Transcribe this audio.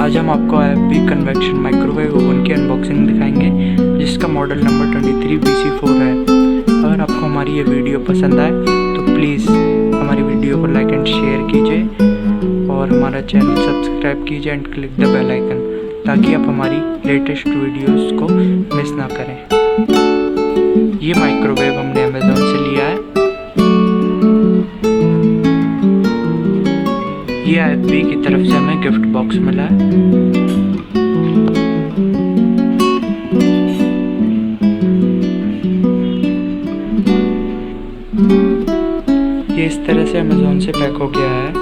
आज हम आपको एपी कन्वेक्शन माइक्रोवेव ओवन की अनबॉक्सिंग दिखाएंगे जिसका मॉडल नंबर 23BC4 है। अगर आपको हमारी ये वीडियो पसंद आए तो प्लीज़ हमारी वीडियो को लाइक एंड शेयर कीजिए और हमारा चैनल सब्सक्राइब कीजिए and click the bell icon ताकि आप हमारी लेटेस्ट वीडियोस को मिस ना करें। ये माइक्रोवेव हमने अमेज़ॉन से लिया है। ये एपी की तरफ से हमें गिफ्ट बॉक्स मिला है। ये इस तरह से अमेज़ॉन से पैक हो गया है।